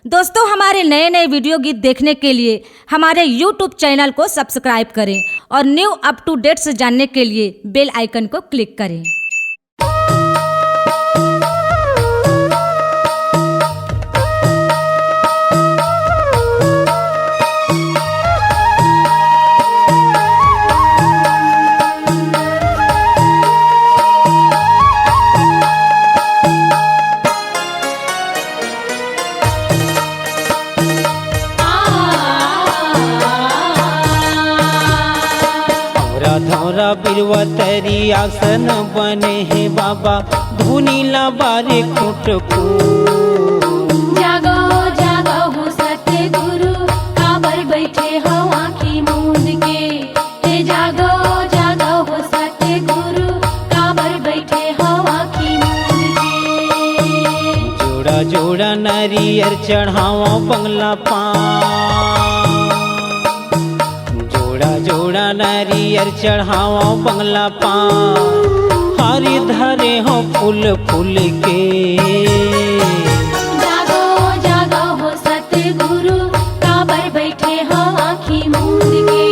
दोस्तों, हमारे नए नए वीडियो गीत देखने के लिए हमारे YouTube चैनल को सब्सक्राइब करें और न्यू अप टू डेट्स जानने के लिए बेल आइकन को क्लिक करें। धौरा बिरवा तरी आसन बने हैं बाबा धुनीला बारे कुट को। जागो जागो हो सत्य गुरु काबर बैठे हो आँखी मूंद के। हे जागो जागो हो सत्य गुरु काबर बैठे हो आँखी मूंद के। जोड़ा जोड़ा नारियर चढ़ावा बंगला पान, जोड़ा जोड़ा नारियर चढ़ावा बंगला पान, हरी धरे हो फूल फूल के। जागो जागो हो सत्य गुरु काबर बैठे हो आँखी मूंद के।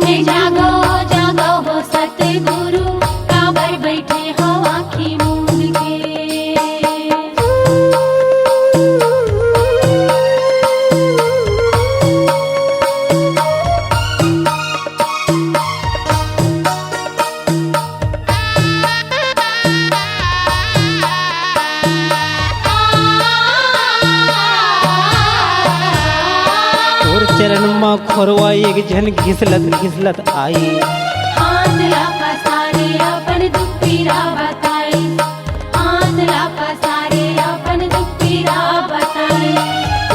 हे जागो जागो हो सत्य गुरु काबर बैठे हो आँखी मूंद के। चरण में खोरवा एक झन घिसलत घिसलत आई। हाथ ला पसारे अपन दुख पीरा बताई। हाथ ला पसारे अपन दुख पीरा बताई।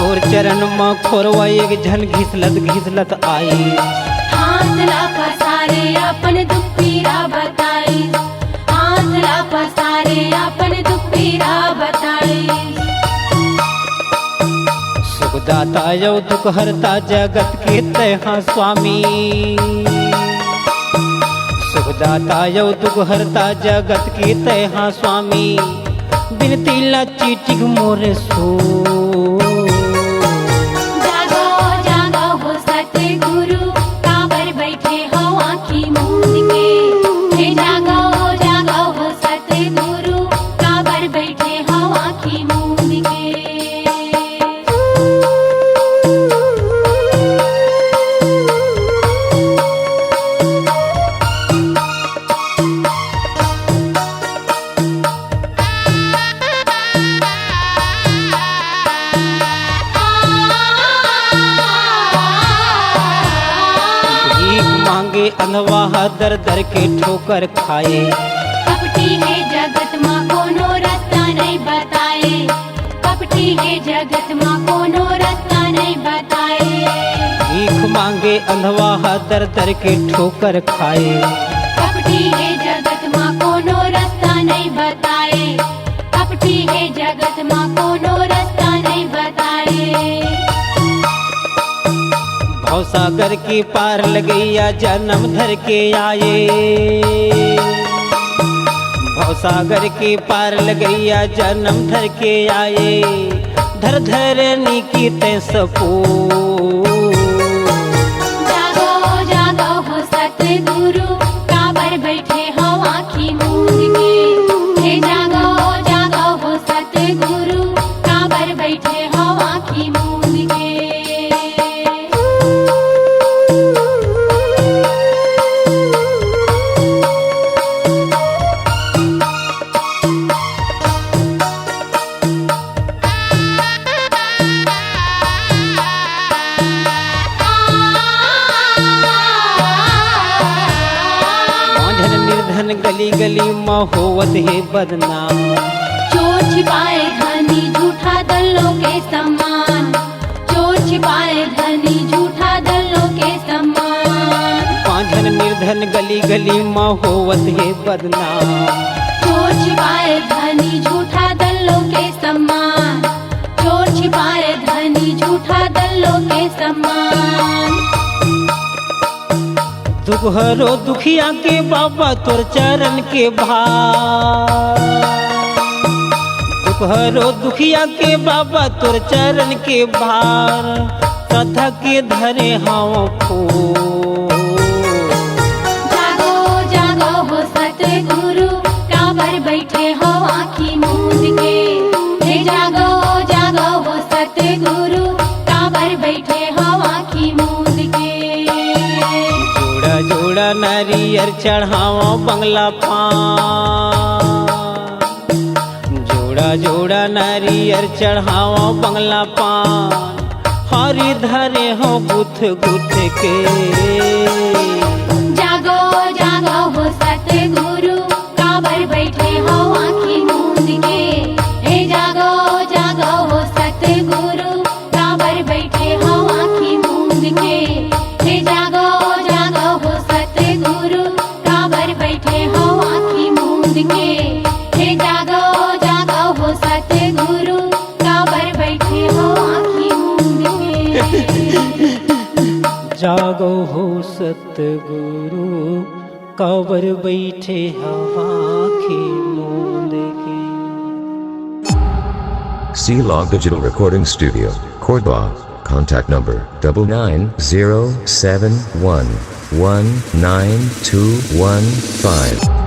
और चरण में खोरवा एक झन घिसलत घिसलत आई। हाथ ला पसारे अपन दुख पीरा बताई। हाथ ला पसारे अपन दुख पीरा बताई। सुखदाता यौ दुख हरता जगत के तैहा स्वामी। सुखदाता यौ दुख हरता जगत के तैहा स्वामी, बिनती ला चीटिक मोरे सो। जागो जागो हो सत्य गुरु काबर बैठे हो आँखी मूंद के। हे जागो जागो हो सत्य गुरु काबर बैठे हो आँखी मूंद के। अंधवा दर दर के ठोकर खाए। कपटी है जगत माँ कोनो रास्ता नहीं बताए। कपटी है जगत माँ कोनो रास्ता नहीं बताए। भीख मांगे अंधवा दर दर के ठोकर खाए। कपटी है जगत माँ कोनो रास्ता नहीं बताए। कपटी है जगत माँ कोनो रास्ता नहीं बताए। भवसागर की पार लगैया जन्म धर के आए। भवसागर की पार लगैया जन्म धर के आए, धर धरनी की तै सपो। जागो जागो हो सत्य गुरु काबर बैठे हो आँखी मूंद के। हे जागो जागो हो सत्य गुरु काबर बैठे हो आँखी मूंद के। निर्धन गली गली में होवत है बदनाम। चोर छिपाए धनी झूठा दलों के समान। चोर छिपाए धनी झूठा दलों के समान। पांझन निर्धन गली गली में होवत है बदनाम। चोर छिपाए धनी झूठा दलों के समान। चोर छिपाए धनी झूठा दलों के समान। दुखहरो दुखिया के बाबा तोर चरण के भार। दुख हरो दुखिया के बाबा तोर चरण के भार श्रद्धा के धरे हम फूल। जागो जागो हो सतगुरु काबर बैठे हो आँखी मूंद के। हे जागो जागो हो सतगुरु काबर बैठे हो आँखी मूंद के। जोड़ा जोड़ा नारियर चढ़ावा बंगला पान, जोड़ा जोड़ा नारियर चढ़ावा बंगला पान हरी धरे हो गुथ गुथ के। जागो जागो हो सतगुरु काबर बैठे हो आँखी मूंद के। हे जागो जागो हो सतगुरु काबर बैठे हो आँखी मूंद के। हे जागो जागो हो सतगुरु काबर बैठे हो आँखी मूंद के। हे जागो जागो हो सतगुरु काबर बैठे हो आँखी मूंद के। जागो हो सतगुरु काबर बैठे हवा आँखें मूंद के। C-Log Digital Recording Studio, Cordoba. Contact number 99071192215.